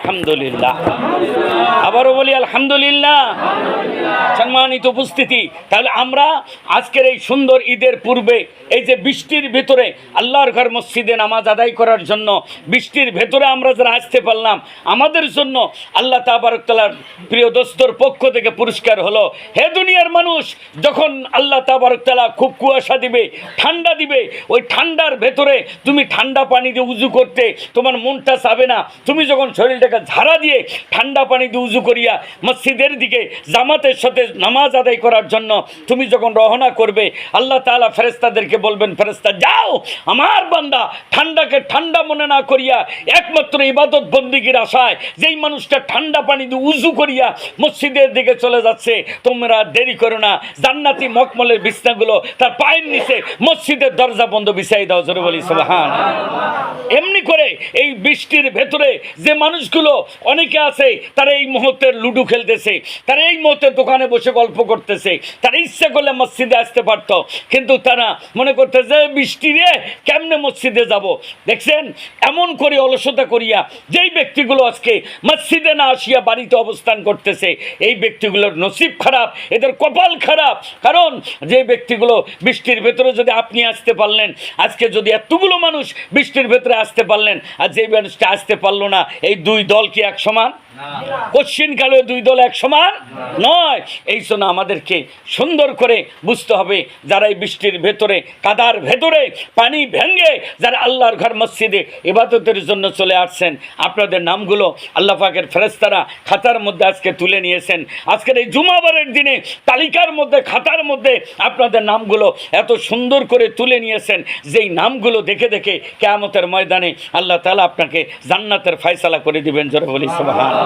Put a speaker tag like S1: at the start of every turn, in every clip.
S1: আলহামদুলিল্লাহ, আবারও বলি আলহামদুলিল্লাহ। সম্মানিত উপস্থিতি, তাহলে আমরা আজকের এই সুন্দর ঈদের পূর্বে এই যে বৃষ্টির ভেতরে আল্লাহর ঘর মসজিদে নামাজ আদায় করার জন্য বৃষ্টির ভেতরে আমরা যারা আসতে পারলাম, আমাদের জন্য আল্লাহ তাবারক তাআলার প্রিয় দোস্তর পক্ষ থেকে পুরস্কার হলো, হে দুনিয়ার মানুষ, যখন আল্লাহ তাবারক তাআলা খুব কুয়াশা দিবে, ঠান্ডা দিবে, ওই ঠান্ডার ভেতরে তুমি ঠান্ডা পানি দিয়ে উজু করতে তোমার মনটা চাবে না। তুমি যখন শরীরটাকে ঝাড়া দিয়ে ঠান্ডা পানি দিয়ে উজু করিয়া মসজিদের দিকে জামাতের সাথে নামাজ আদায় করার জন্য তুমি যখন রওনা করবে, আল্লাহ তাআলা ফেরেশতাদেরকে বলবেন, ফেরেশতা যাও, আমার বান্দা ঠান্ডাকে ঠান্ডা মনে না করিয়া একমাত্র ইবাদত বন্দিগির আশায় যেই মানুষটা ঠান্ডা পানি দিয়ে উজু করিয়া মসজিদের দিকে চলে যাচ্ছে, তোমরা দেরি করো না, জান্নাতি মখমলের বিছনাগুলো তার পায়ের নিচে মসজিদের দরজা বন্ধ বিছাই দাও। জোরে বলি সুবহানাল্লাহ। এমনি করে এই বৃষ্টির ভেতরে যে মানুষগুলো অনেকে আছে, তারা এই মুহূর্তে লুডো খেলতেছে, তারা এই মুহূর্তে দোকানে বসে গল্প করতেছে, তারা ইচ্ছা করলে মসজিদে আসতে পারত, কিন্তু তারা মনে করতেছে বৃষ্টি রে কেমনে মসজিদে যাব। দেখছেন, এমন করে অলসতা করিয়া যেই ব্যক্তিগুলো আজকে মসজিদে না আসিয়া বাড়িতে অবস্থান করতেছে, এই ব্যক্তিগুলোর নসিব খারাপ, এদের কপাল খারাপ। কারণ যে ব্যক্তিগুলো বৃষ্টির ভেতরে যদি আপনি আসতে পারলেন, আজকে যদি এতগুলো মানুষ বৃষ্টির ভেতরে আসতে পারলেন, আর যে মানুষটা আসতে পারলো না, এই দুই দল কি এক সমান? কোশ্চিন কালে দুই দল এক সমান নয়। এই জন্য আমাদেরকে সুন্দর করে বুঝতে হবে, যারা এই বৃষ্টির ভেতরে কাদার ভেতরে পানি ভেঙে যারা আল্লাহর ঘর মসজিদে ইবাদতের জন্য চলে আসছেন, আপনাদের নামগুলো আল্লাহ পাকের ফেরেশতারা খাতার মধ্যে আজকে তুলে নিয়েছেন। আজকের এই জুমাবারের দিনে তালিকার মধ্যে, খাতার মধ্যে আপনাদের নামগুলো এত সুন্দর করে তুলে নিয়েছেন, যেই নামগুলো দেখে দেখে কিয়ামতের ময়দানে আল্লাহ তাআলা আপনাকে জান্নাতের ফয়সালা করে দিবেন। জোরে বলি সুবহানাল্লাহ।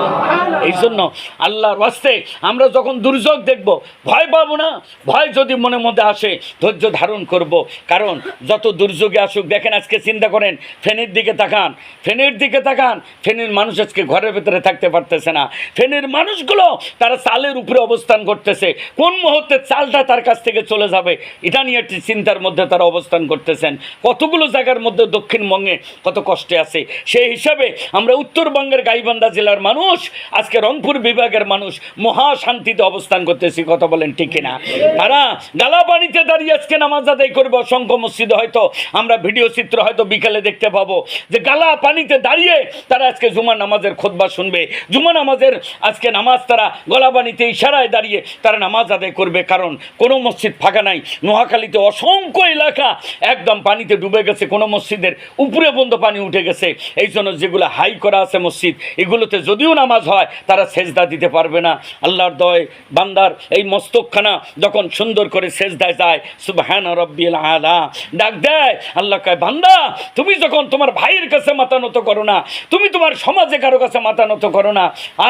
S1: এই জন্য আল্লাহর ওয়াস্তে আমরা যখন দুর্যোগ দেখব, ভয় পাবো না। ভয় যদি মনের মধ্যে আসে, ধৈর্য ধারণ করব। কারণ যত দুর্যোগে আসুক, দেখেন আজকে চিন্তা করেন, ফেনীর দিকে তাকান, ফেনীর দিকে তাকান, ফেনীর মানুষ আজকে ঘরের ভেতরে থাকতে পারতেছে না। ফেনীর মানুষগুলো তারা চালের উপরে অবস্থান করতেছে, কোন মুহূর্তে চালটা তার কাছ থেকে চলে যাবে এটা নিয়ে একটি চিন্তার মধ্যে তারা অবস্থান করতেছেন। কতগুলো জায়গার মধ্যে দক্ষিণবঙ্গে কত কষ্টে আছে। সেই হিসাবে আমরা উত্তরবঙ্গের গাইবান্ধা জেলার মানুষ, আজকে রংপুর বিভাগের মানুষ মহা শান্তিতে অবস্থান করতেছি। কথা বলেন ঠিক কিনা? তারা গালা পানিতে দাঁড়িয়ে আজকে নামাজ আদায় করবে। অসংখ্য মসজিদে হয়তো আমরা ভিডিও চিত্র হয়তো বিকালে দেখতে পাবো যে গালা পানিতে দাঁড়িয়ে তারা আজকে জুমার নামাজের খুতবা শুনবে। জুমা নামাজের আজকে নামাজ তারা গলা পানিতে ইশারায় দাঁড়িয়ে তারা নামাজ আদায় করবে। কারণ কোনো মসজিদ ফাঁকা নাই। নোয়াখালীতে অসংখ্য এলাকা একদম পানিতে ডুবে গেছে, কোনো মসজিদের উপরে বন্ধ পানি উঠে গেছে। এই জন্য যেগুলো হাই করা আছে মসজিদ, এগুলোতে যদিও নামাজ হয় তারা সেজদা দিতে পারবে না। আল্লাহর দয় বান্দার এই মস্তকখানা যখন সুন্দর করে সেজদায় যায়, সুবহান রাব্বিল আলা ডাক দেয়, আল্লাহ কয় বান্দা তুমি যখন তোমার ভাইয়ের কাছে মাথা নত করো না, তুমি তোমার সমাজে কারো কাছে মাথা নত করো না,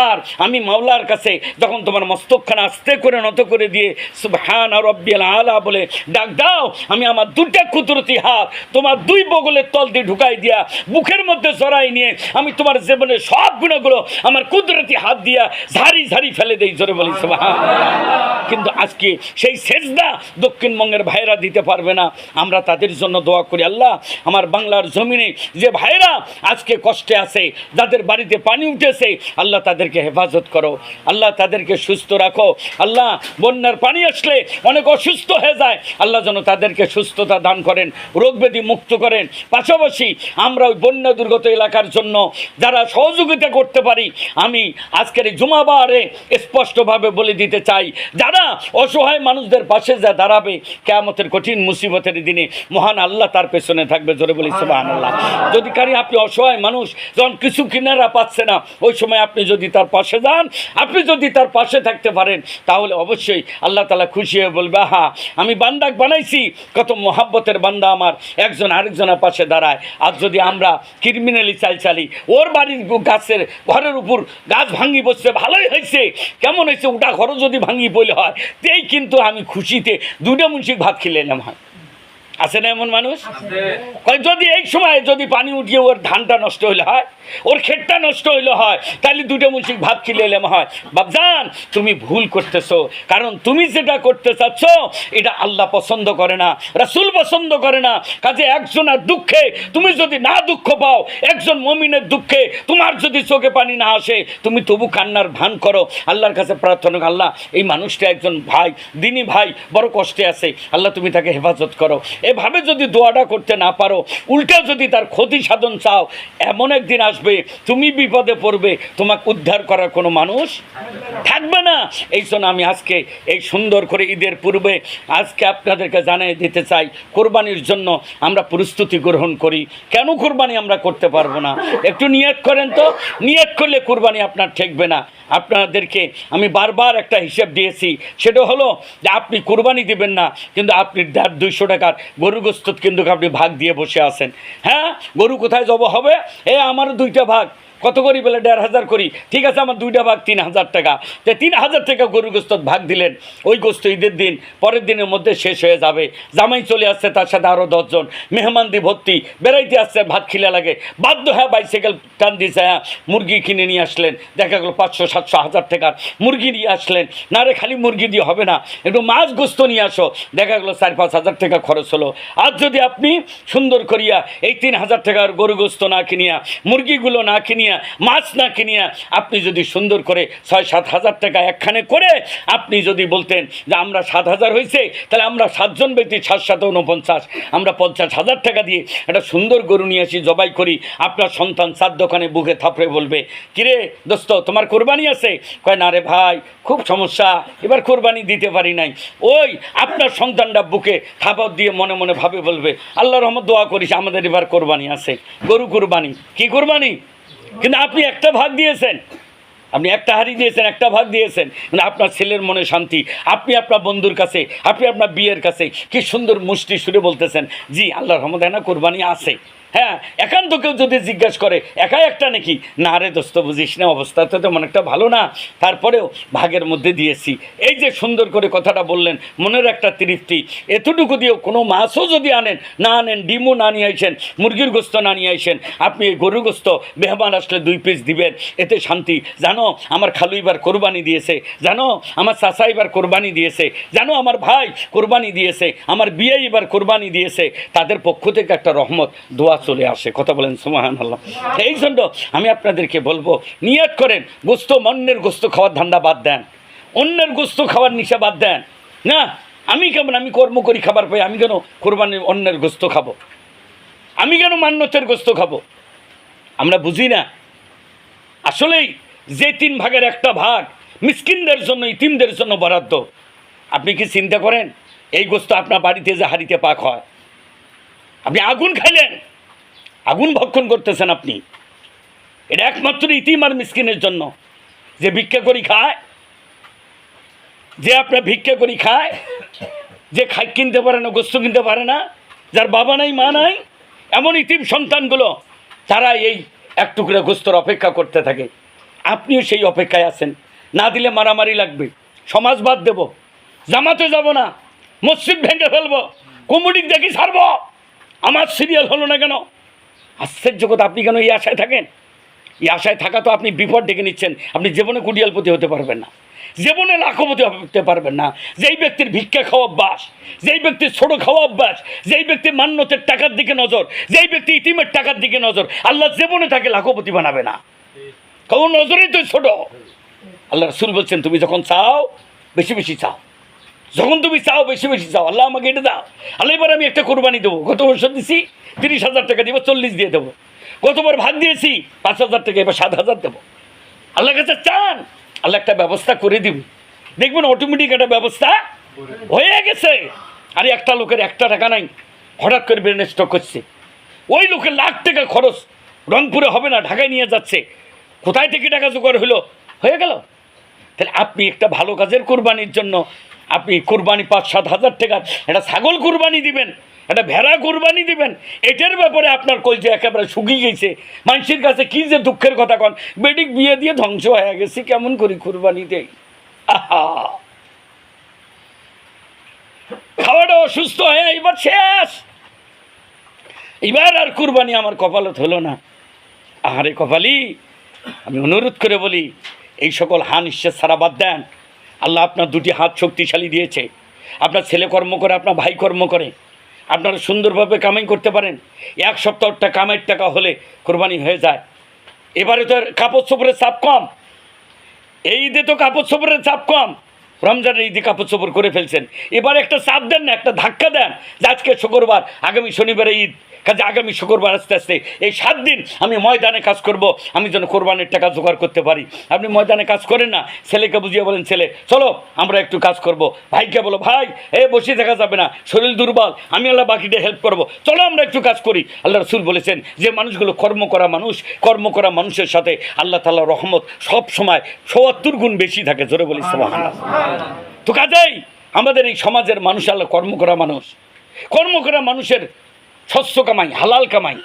S1: আর আমি মাওলার কাছে যখন তোমার মস্তকখানা আস্তে করে নত করে দিয়ে সুবহান রাব্বিল আলা বলে ডাক দাও, আমি আমার দুটা কুদরতি হাত তোমার দুই বগলের তল দিয়ে ঢুকাই দিয়া বুকের মধ্যে জড়াই নিয়ে আমি তোমার জীবনের সব গুণাগুলো আমার কুদরতি হাত দিয়া ঝাড়ি ঝাড়ি ফেলে দেই। জোরে বলি সুবহানাল্লাহ। কিন্তু আজকে সেই সেজদা দক্ষিণবঙ্গের ভাইরা দিতে পারবে না। আমরা তাদের জন্য দোয়া করি, আল্লাহ আমার বাংলার জমিনে যে ভাইরা আজকে কষ্টে আছে, যাদের বাড়িতে পানি উঠেছে, আল্লাহ তাদেরকে হেফাজত করো, আল্লাহ তাদেরকে সুস্থ রাখো। আল্লাহ বন্যার পানি আসলে অনেক অসুস্থ হয়ে যায়, আল্লাহ যেন তাদেরকে সুস্থতা দান করেন, রোগ ব্যাধি মুক্ত করেন। পাশাপাশি আমরা ওই বন্যা দুর্গত এলাকার জন্য যারা সহযোগিতা করতে পারি, আমি আজকের এই জুমাবারে স্পষ্টভাবে বলে দিতে চাই, যারা অসহায় মানুষদের পাশে যা দাঁড়াবে, কিয়ামতের কঠিন মুসিবতের দিনে মহান আল্লাহ তার পেছনে থাকবে। জোরে বলি সুবহানাল্লাহ। যদি কারি আপনি অসহায় মানুষ যখন কিছু কিনারা পাচ্ছে না, ওই সময় আপনি যদি তার পাশে যান, আপনি যদি তার পাশে থাকতে পারেন, তাহলে অবশ্যই আল্লাহ তাআলা খুশি হয়ে বলবে, আহা আমি বান্দাক বানাইছি, কত মোহাব্বতের বান্দা আমার একজন আরেকজনের পাশে দাঁড়ায়। আর যদি আমরা ক্রিমিনালি চালি, ওর বাড়ির গাছের ঘরের উপর গাছ ভাঙি বসছে, ভালোই হয়েছে, কেমন হয়েছে, ওটা ঘরও যদি ভাঙি বলে হয়, তেই কিন্তু আমি খুশিতে দুটো মুন্সিক ভাত খেলে এলাম হয়। আছে না এমন মানুষ? কয় যদি এই সময় যদি পানি উঠিয়ে ওর ধানটা নষ্ট হইলে হয়, ওর ক্ষেতটা নষ্ট হইলে হয়, তাহলে দুটো মুশিক ভাত খিলে এলাম হয়। বাপজান, তুমি ভুল করতেছো, কারণ তুমি যেটা করতে চাচ্ছ এটা আল্লাহ পছন্দ করে না, রাসূল পছন্দ করে না। কাজে একজনের দুঃখে তুমি যদি না দুঃখ পাও, একজন মুমিনের দুঃখে তোমার যদি চোখে পানি না আসে, তুমি তবু কান্নার ভান করো, আল্লাহর কাছে প্রার্থনা, আল্লাহ এই মানুষটা একজন ভাই, দিনী ভাই, বড় কষ্টে আছে, আল্লাহ তুমি তাকে হেফাজত করো। এভাবে যদি দোয়াটা করতে না পারো, উল্টা যদি তার ক্ষতি সাধন চাও, এমন একদিন আসবে তুমি বিপদে পড়বে, তোমাকে উদ্ধার করার কোনো মানুষ থাকবে না। এই জন্য আমি আজকে এই সুন্দর করে ঈদের পূর্বে আজকে আপনাদেরকে জানিয়ে দিতে চাই, কোরবানির জন্য আমরা প্রস্তুতি গ্রহণ করি। কেন কোরবানি আমরা করতে পারবো না? একটু নিয়ত করেন তো, নিয়ত করলে কোরবানি আপনার ঠেকবে না। আপনাদেরকে আমি বারবার একটা হিসাব দিয়েছি, সেটা হলো যে আপনি কোরবানি দিবেন না, কিন্তু আপনি 200 টাকার গরু গোস্ত কিন্তু আপনি ভাগ দিয়ে বসে আছেন। হ্যাঁ, গরু কোথায় জব হবে? আমারও 2টা ভাগ, কত করি বলে 1500 করি, ঠিক আছে আমার 2টা ভাগ 3000 টাকা। তো 3000 টাকা গরু গোস্ত ভাগ দিলেন, ওই গোস্ত ঈদের দিন পরের দিনের মধ্যে শেষ হয়ে যাবে। জামাই চলে আসছে, তার সাথে আরও 10 জন মেহমান দিয়ে ভর্তি, বেড়াইতে আসছে, ভাত খিলে লাগে, বাধ্য হ্যাঁ বাইসাইকেল টান দিয়েছে, হ্যাঁ মুরগি কিনে নিয়ে আসলেন, দেখা গেলো 500, 700, 1000 টাকার মুরগি নিয়ে আসলেন। না রে, খালি মুরগি দিয়ে হবে না, একটু মাছ গোস্ত নিয়ে আসো, দেখা গেলো 4-5 হাজার টাকা খরচ হলো। আর যদি আপনি সুন্দর করিয়া এই 3000 টাকার গরু গোস্ত না কিনিয়া, মুরগিগুলো না কিনিয়া, মাছ না কিনিয়া, আপনি যদি সুন্দর করে 6-7 হাজার টাকা একখানে করে আপনি যদি বলতেন যে আমরা 7,000 হয়েছে, তাহলে আমরা 7 জন ব্যক্তি 7-7-49, আমরা 50,000 টাকা দিয়ে একটা সুন্দর গরু নিয়ে আসি, জবাই করি। আপনার সন্তান 4 দোকানে বুকে থাপড়ে বলবে, কিরে দোস্ত তোমার কোরবানি আছে? কয় না রে ভাই, খুব সমস্যা, এবার কোরবানি দিতে পারি নাই। ওই আপনার সন্তানটা বুকে থাপড় দিয়ে মনে মনে ভাবে বলবে, আল্লাহর রহমত দোয়া করিস আমাদের এবার কোরবানি আছে, গরু কোরবানি। কি কোরবানি? কিন্তু আপনি একটা ভাগ দিয়েছেন, আপনি একটা হাড়ি দিয়েছেন, একটা ভাগ দিয়েছেন, মানে আপনার ছেলের মনে শান্তি। আপনি আপনার বন্ধুর কাছে, আপনি আপনার বিয়ের কাছে কি সুন্দর মুষ্টি সুরে বলতেছেন, জি আল্লাহর রহমতে না কোরবানি আছে। হ্যাঁ, একান্ত কেউ যদি জিজ্ঞাসা করে একাই একটা নাকি, না রে দোস্ত বুঝিস না, অবস্থা তো তেমন একটা ভালো না, তারপরেও ভাগের মধ্যে দিয়েছি। এই যে সুন্দর করে কথাটা বললেন, মনের একটা তৃপ্তি। এতটুকু দিয়েও কোনো মাছও যদি আনেন, না আনেন, ডিমও না নিয়ে আইসেন, মুরগির গোস্ত না নিয়ে আইসেন, আপনি এই গরুর গোস্ত মেহমান আসলে 2 পিস দিবেন, এতে শান্তি। জানো আমার খালু এবার কোরবানি দিয়েছে, জানো আমার চাচা এবার কোরবানি দিয়েছে, জানো আমার ভাই কোরবানি দিয়েছে, আমার বিয়ে এবার কোরবানি দিয়েছে, তাদের পক্ষ থেকে একটা রহমত দোয়া চলে আসে। কথা বলেন সুবহানাল্লাহ। এই জন্য আমি আপনাদেরকে বলবো, নিয়ত করেন, গোস্ত অন্যের গোস্ত খাওয়ার ধান্দা বাদ দেন, অন্যের গোস্ত খাওয়ার নিশা বাদ দেন। না আমি কেমন, আমি কর্ম করি খাবার পাই, আমি কেন কোরবানির অন্যের গোস্ত খাবো? আমি কেন মান্যতের গোস্ত খাবো? আমরা বুঝি না আসলেই যে 3 ভাগের একটা ভাগ মিসকিনদের জন্য, ইতিমদের জন্য বরাদ্দ। আপনি কি চিন্তা করেন এই গোস্ত আপনার বাড়িতে যে হাঁড়িতে পাক হয়, আপনি আগুন খাইলেন, আগুন ভক্ষণ করতেছেন আপনি, এটা একমাত্র ইতিম আর মিসকিনের জন্য। যে ভিক্ষা করি খায়, যে আপনার ভিক্ষা করি খায়, যে কিনতে পারে না, গোস্ত কিনতে পারে না, যার বাবা নাই মা নাই, এমন ইতিম সন্তানগুলো, তারা এই এক টুকরা গোস্তর অপেক্ষা করতে থাকে। আপনিও সেই অপেক্ষায় আছেন। না দিলে মারামারি লাগবে, সমাজ বাদ দেব, জামাতে যাব না, মসজিদ ভেঙে ফেলবো, কমিটি দেখি ছাড়বো, আমার সিরিয়াল হলো না কেন? আশ্চর্য কথা, আপনি কেন এই আশায় থাকেন? এই আশায় থাকা তো আপনি বিপদ ডেকে নিচ্ছেন। আপনি জীবনে কুটিয়ালপতি হতে পারবেন না, জীবনে লাখপতি হতে পারবেন না। যেই ব্যক্তির ভিক্ষা খাওয়া অভ্যাস, যেই ব্যক্তির ছোটো খাওয়া অভ্যাস, যেই ব্যক্তির মান্যতের টাকার দিকে নজর, যেই ব্যক্তি ইতিমের টাকার দিকে নজর, আল্লাহ জীবনে তাকে লাখপতি বানাবে না, কারণ নজরেই তো ছোট। আল্লাহ রাসূল বলছেন, তুমি যখন চাও বেশি বেশি চাও, যখন তুমি চাও বেশি বেশি চাও, আল্লাহ আমাকে এটা দাও, আল্লাহ এবার আমি একটা কোরবানি দেবো, গত বছর দিছি 30,000 টাকা দিব, 40 দিয়ে দেবো। গতবার ভাগ দিয়েছি 5,000 টাকা, এবার 7,000 দেবো। আল্লাহর কাছে চান, আল্লাহ একটা ব্যবস্থা করে দিবে, দেখবেন অটোমেটিক একটা ব্যবস্থা হয়ে গেছে। আরে একটা লোকের 1 টাকা নাই, হঠাৎ করে ব্রেন স্ট্রোক করছে, ওই লোকের লাখ টাকা খরচ, রংপুরে হবে না, ঢাকায় নিয়ে যাচ্ছে, কোথায় থেকে টাকা জোগাড় হলো, হয়ে গেল। তাহলে আপনি একটা ভালো কাজের কোরবানির জন্য আপনি কোরবানি 5-7 হাজার টাকার একটা ছাগল কোরবানি দিবেন, একটা ভেড়া কোরবানি দিবেন, এটার ব্যাপারে আপনার কলজে একেবারে শুকিয়ে গেছে। মানুষের কাছে কি যে দুঃখের কথা কন, বেটিক বিয়ে দিয়ে ধ্বংস হয়ে গেছে, কেমন করি কোরবানি দেই। আহা, খাওয়াটা অসুস্থ হয়ে এবার শেষ, এবার আর কুরবানি আমার কপালত হলো না। আহারে কপালি, আমি অনুরোধ করে বলি, এই সকল নিঃশ্বাস ছাড়া বাদ দেন। আল্লাহ আপনার দুটি হাত শক্তিশালী দিয়েছে, আপনার ছেলে কর্ম করে, আপনার ভাই কর্ম করে, আপনারা সুন্দরভাবে কামাই করতে পারেন। এক সপ্তাহটা কামাইয়ের টাকা হলে কোরবানি হয়ে যায়। এবারে তো কাপড় চোপড়ের চাপ কম, এই ঈদে তো কাপড় চোপড়ের চাপ কম, রমজানের ঈদে কাপড় চোপড় করে ফেলছেন। এবার একটা চাপ দেন না, একটা ধাক্কা দেন যে আজকে শুক্রবার, আগামী শনিবারে ঈদ, কাজে আগামী শুক্রবার আস্তে আস্তে এই 7 দিন আমি ময়দানে কাজ করব, আমি যেন কোরবানির টাকা জোগাড় করতে পারি। আপনি ময়দানে কাজ করেন না, ছেলেকে বুঝিয়ে বলেন, ছেলে চলো আমরা একটু কাজ করব। ভাইকে বলো, ভাই বসে থাকা যাবে না, শরীর দুর্বল, আমি আল্লাহ বাকিটা হেল্প করব, চলো আমরা একটু কাজ করি। আল্লাহ রাসূল বলেছেন যে মানুষগুলো কর্ম করা মানুষের সাথে আল্লাহ তাআলার রহমত সব সময় ৭৪ গুণ বেশি থাকে। জোরে বলি সুবহানাল্লাহ। তো কাজেই আমাদের এই সমাজের মানুষ আল্লাহ কর্ম করা মানুষের শস্য কামাই, হালাল কামাই।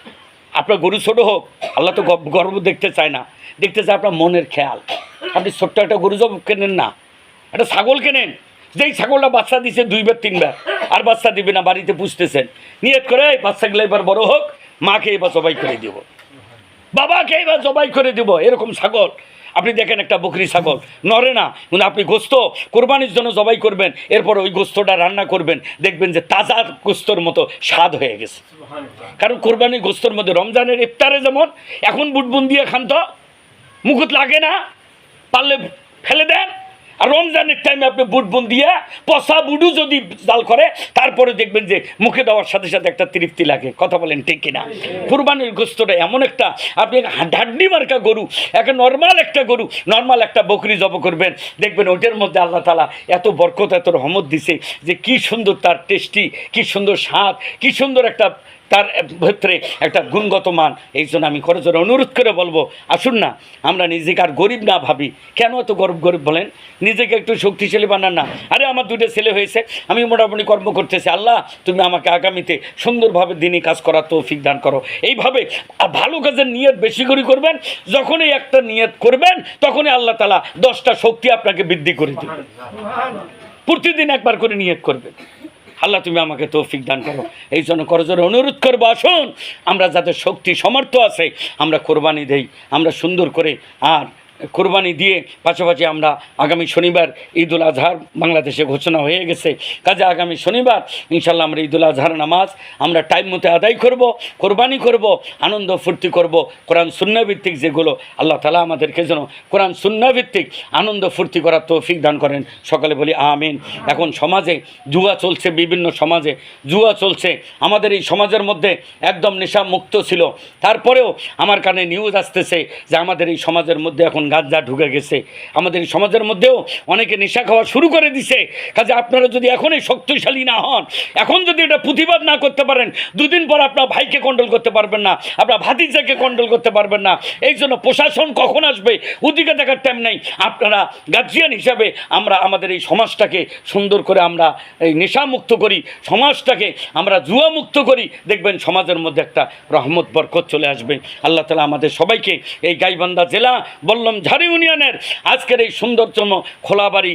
S1: আপনার গরু ছোটো হোক, আল্লাহ তো গর্ব দেখতে চায় না, দেখতে চায় আপনার মনের খেয়াল। আপনি ছোট্ট একটা গরু জব কেনেন না, একটা ছাগল কেনেন, যেই ছাগলটা বাচ্চা দিছে 2 বার 3 বার, আর বাচ্চা দিবে না, বাড়িতে পুষতেছেন, নিয়ত করে বাচ্চাগুলো এবার বড় হোক, মাকে এবার জবাই করে দিব, বাবাকে এবার জবাই করে দিব। এরকম ছাগল আপনি দেখেন, একটা বকরি ছাগল নড়ে না, কিন্তু আপনি গোস্ত কোরবানির জন্য জবাই করবেন, এরপর ওই গোস্তটা রান্না করবেন, দেখবেন যে তাজা গোস্তর মতো স্বাদ হয়ে গেছে। কারণ কোরবানির গোস্তর মধ্যে রমজানের ইফতারে যেমন এখন বুটবুন দিয়ে খান তো মুখত লাগে না, পারলে ফেলে দেন। আর রমজানের টাইমে আপনি বুটবুন দিয়ে পচা বুডু যদি জাল করে, তারপরে দেখবেন যে মুখে দেওয়ার সাথে সাথে একটা তৃপ্তি লাগে। কথা বলেন ঠিক কিনা? কুরবানির গোস্তটা এমন একটা, আপনি হাড্ডি মার্কা গরু, একটা নর্মাল একটা বকরি জব করবেন, দেখবেন ওইটার মধ্যে আল্লাহ তাআলা এত বরকত, এত রহমত দিছে যে কি সুন্দর তার টেস্টি, কি সুন্দর স্বাদ, কি সুন্দর একটা তার ভেতরে একটা গুণগত মান। এই জন্য আমি করজোরে অনুরোধ করে বলবো, আসুন না আমরা নিজেকে আর গরিব না ভাবি। কেন এত গরিব বলেন? নিজেকে একটু শক্তিশালী বানান না। আরে আমার 2টা ছেলে হয়েছে, আমি মোটামুটি কর্ম করতেছি, আল্লাহ তুমি আমাকে আগামীতে সুন্দরভাবে দিনই কাজ করার তৌফিক দান করো। এইভাবে ভালো কাজের নিয়ত বেশি করে করবেন। যখনই একটা নিয়ত করবেন, তখনই আল্লাহ তাআলা 10টা শক্তি আপনাকে বৃদ্ধি করে দেবে। প্রতিদিন একবার করে নিয়ত করবেন, আল্লাহ তুমি আমাকে তৌফিক দান করো। এই জন্য করজোরে অনুরোধ করবো, আসুন আমরা যাদের শক্তি সামর্থ্য আছে আমরা কোরবানি দেই, আমরা সুন্দর করে। আর কোরবানি দিয়ে পাশাপাশি আমরা আগামী শনিবার ঈদুল আজহার বাংলাদেশে ঘোষণা হয়ে গেছে, কাজে আগামী শনিবার ইনশাল্লাহ আমরা ঈদুল আজহার নামাজ আমরা টাইম মতো আদায় করব, কোরবানি করব, আনন্দ ফুর্তি করব। কোরআন সুন্নাহ ভিত্তিক যেগুলো, আল্লাহ তাআলা আমাদেরকে যেন কোরআন সুন্নাহ ভিত্তিক আনন্দ ফুর্তি করার তৌফিক দান করেন। সকালে বলি আমিন। এখন সমাজে জুয়া চলছে, বিভিন্ন সমাজে জুয়া চলছে। আমাদের এই সমাজের মধ্যে একদম নেশা মুক্ত ছিল, তারপরেও আমার কানে নিউজ আসতেছে যে আমাদের এই সমাজের মধ্যে এখন গাঁজা ঢুকে গেছে, আমাদের এই সমাজের মধ্যেও অনেকে নেশা খাওয়া শুরু করে দিছে। কাজে আপনারা যদি এখনই শক্তিশালী না হন, এখন যদি এটা প্রতিবাদ না করতে পারেন, 2 দিন পর আপনার ভাইকে কন্ট্রোল করতে পারবেন না, আপনার ভাতিজাকে কন্ট্রোল করতে পারবেন না। এই জন্য প্রশাসন কখন আসবে ওদিকে দেখার টাইম নেই। আপনারা গার্জিয়ান হিসাবে আমরা আমাদের এই সমাজটাকে সুন্দর করে আমরা এই নেশামুক্ত করি, সমাজটাকে আমরা জুয়া মুক্ত করি, দেখবেন সমাজের মধ্যে একটা রহমত বরকত চলে আসবে। আল্লাহ তাআলা আমাদের সবাইকে এই গাইবান্ধা জেলা বল্লমঝাড় ইউনিয়নের আজকের এই সুন্দরতম খোলাবাড়ি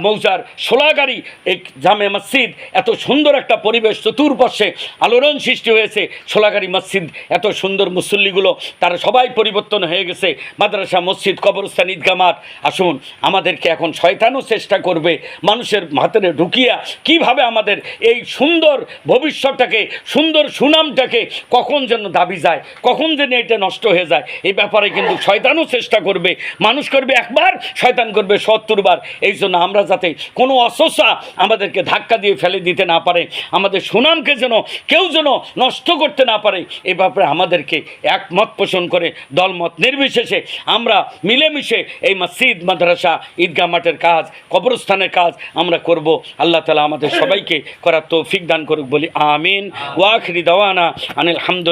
S1: মৌজার সোলাগাড়ি এই জামে মসজিদ, এত সুন্দর একটা পরিবেশ, চতুর্পাশে আলোড়ন সৃষ্টি হয়েছে। সোলাগাড়ি মসজিদ এত সুন্দর, মুসল্লিগুলো তারা সবাই পরিবর্তন হয়ে গেছে, মাদ্রাসা, মসজিদ, কবরস্থান, ঈদগাহ মাঠ। আসুন, আমাদেরকে এখন শয়তানও চেষ্টা করবে মানুষের হাতে ঢুকিয়া কিভাবে আমাদের এই সুন্দর ভবিষ্যৎটাকে, সুন্দর সুনামটাকে কখন যেন দাবি যায়, কখন যেন এটা নষ্ট হয়ে যায়, এই ব্যাপারে কিন্তু শয়তানও চেষ্টা করবে। মানুষ করবে একবার, শয়তান করবে ৭০ বার। এই জন্য আমরা যাতে কোনো অসস্যা আমাদেরকে ধাক্কা দিয়ে ফেলে দিতে না পারে, আমাদের সুনামকে যেন কেউ যেন নষ্ট করতে না পারে, এ ব্যাপারে আমাদেরকে একমত পোষণ করে দলমত নির্বিশেষে আমরা মিলেমিশে এই মসজিদ, মাদ্রাসা, ঈদগাহ মাঠের কাজ, কবরস্থানের কাজ আমরা করব। আল্লাহ তাআলা আমাদের সবাইকে করার তৌফিক দান করুক। বলি আমিন। ওয়া আখিরি দাওয়ানা আনিল হামদুলিল্লাহ।